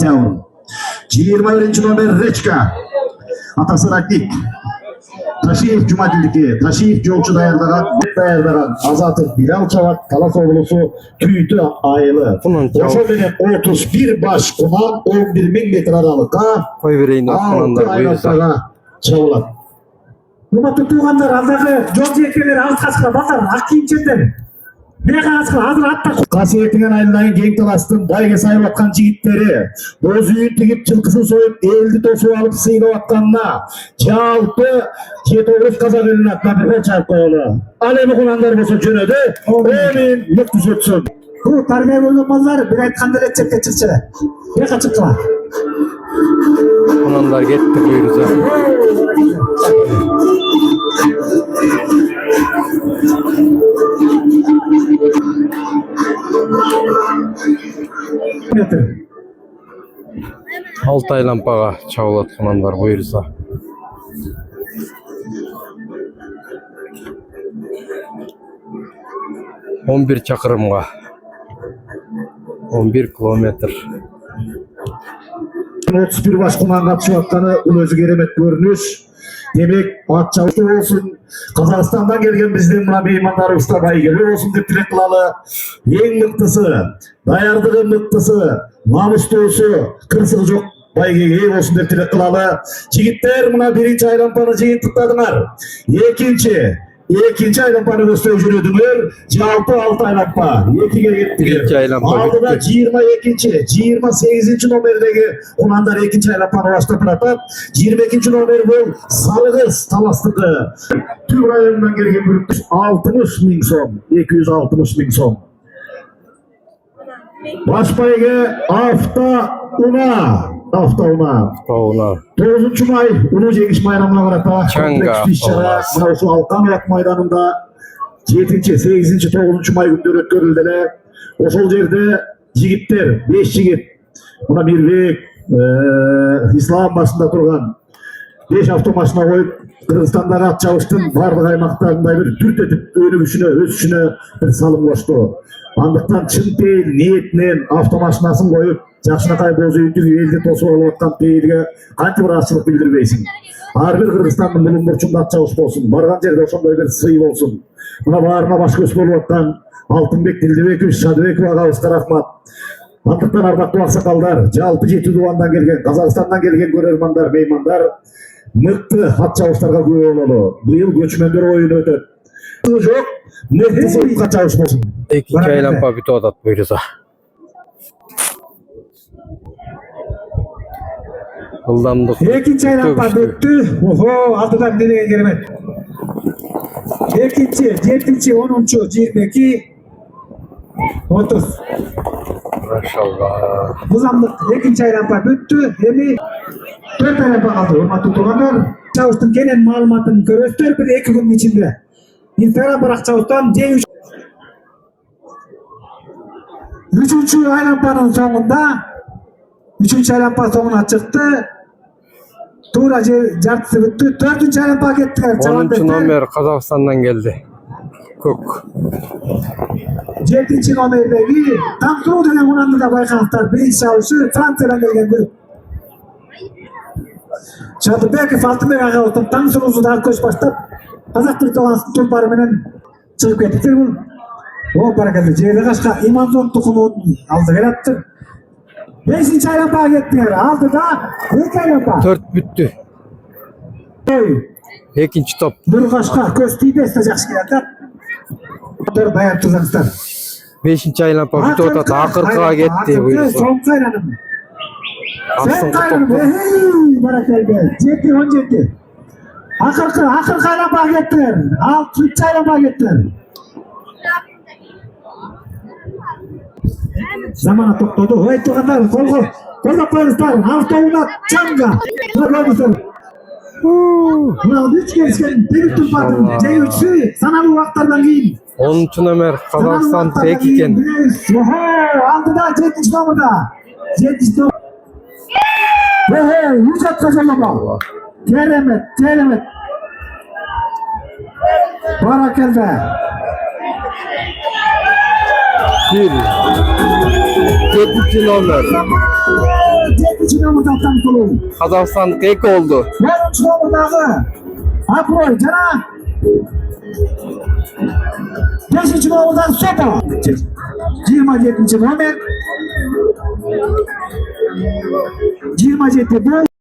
Октябрь. 21 номер Речка. Атасы Ратник. Taşiyev Cumadildiki, Taşiyev Yolcu dayandıran Azat'ın Bilal Çavak, Talas oğlusu Tüytü ayılı. Oşo benim 31 baş kuman 11 bin metre aralıkta koy vereyim 6 aylıklara çavılar. Buna tutuğanlar alдағы жол жекелер алыс қасқыра басар, ақ киімшендер. Ne қасқыра азыр атта. Қасиетінен айылдайын кең таластың байге сайып атқан жігіттері, боз үйін тігіп жылқысын сойып, елді тосу алып сыйлап атқанына, жалпы 7-9 қазақ елін атына бір чарып қойылы. Ал емі құнандар болса жөнеді, өмін мұқтыз өтсін. Бұл тарбия болған малдар бір айтқанды рецепте шықшы. Не қачықла? Kunanlar gitti buyuruza. Altay lampaga çavlat kunanlar buyursa. On bir çakırımga. 11 kilometr. 31 baş kuman katışып atkanı бұл өзі керемет көрініш. Демек, ат чабышы olsun, Қазақстандан келген біздің мына меймандарыбызға байгелі olsun деп тілек қылалы. Ең мықтысы, даярдығы мықтысы, намыстысы, қырсығы жоқ байгеге olsun деп тілек қылалы. Жігіттер, мына бірінші айлампаны жиынтықтадыңар. Екінші айлампаны көстеу жүредіңер, жалпы 6 айлампа, 2-ге кеттігер. Алдыда 28 номердегі құнандар 2 айлампаны баштап жатат. 22 номер бұл Салығыз таластығы. Түр районынан келген бүліктіс 60 мың сом, 260 мың сом. Başbayge Hafta una. 9. may Ulu Cengiz Bayramı'na karata kompleks bir şara Mavsu Alkan Yak Meydanı'nda 7. 8. 9. may günleri ötkörüldüler. Oşol yerde jigitler 5 jigit buna birlik İslam başında turgan 5 avtomaşına koyup Kırgızstan'da at çalıştın bardıq aymaklarında bir türt edip öz üçüne bir salım koştu. Andықтан чын пейіл ниетінен автомашинасын қойып, жақшынақай боз үйіндегі елді тосып алып отқан пейілге қанша бір ашылық білдірмейсің. Арбір Қырғызстанның мұлын бұрчында ат чабыш болсын, барған жерде ошондай бір сый болсын. Мына баарына баш көз болып отқан Алтынбек Дилдебекович Шадыбеков ағабызға рахмат. Андықтан арбақты ақсақалдар, жалпы 7 дуандан келген, Қазақстаннан келген көрермандар, меймандар мықты ат чабыштарға күбө бололу. Быйыл көчмөндөр ойыны өтөт. Жоқ, мықты сыйға чабыш болсын. 2 aylampa bito atat buyursa. Hıldamdık. 2 aylampa büttü. Oho, aldıdan nereye gelmedi. 2, 7, 10, 22, 30. Maşallah. Hızamdık 2 aylampa büttü. Hemi 4 aylampa kaldı. Hurmatlı tuğanlar. Çavuştun gelen malumatını görüstür bir 2 günün içinde. İntihara bırak çavuştan C3. 3. aylampanın sonunda 3. aylampa sonuna çıktı. Tuğra jartısı bitti. 4. aylampa gittiler. 10. nomer Kazakistan'dan geldi. Kök. 7. nomerdeki Tankuru denen Hunan'da da baykanlıklar. Birinci çavuşu Fransa'dan gelgen bir. Şadıbekov Altınbek ağa olsun. Tansuruzu da koş başlap. Kazak Türk Doğansı tulparımının çıkıp gettikler bunu. O barakallı. Ceyli kaşka İmanzon tukumu aldı verattır. 5. aylampa gittiler. Aldı da 2 aylampa. 4 büttü. 2. top. Bir kaşka köstüyü bestecek şikayetler. 4 bayan tuzaklar. 5. aylampa bito atat. Akırkığa gitti buyursa. Son kayranım. Sen kayranım. Barakallı. 7, 17. Akırkı aylampa gittiler. 3 aylampa gittiler. Zamana topladı. Hoy tuğanlar. Kolga koyunuzlar. Hafta una çanga. Buna 3 geçken bir tulpardım. C3'ü sana bu vaktardan giyin. 10. nomer Kazakistan tek iken. Oho aldı da 7. nomerda. 7. nomer. Oho yüzat kazanma. Keremet. Barakallah. 7. nomer. 7. nomurdan tanıtılıyor. Қазақстандық екі oldu. 10. nomurdağı Aproy Cana. 5. nomurdan Soto. 27. nomer. 27 bu.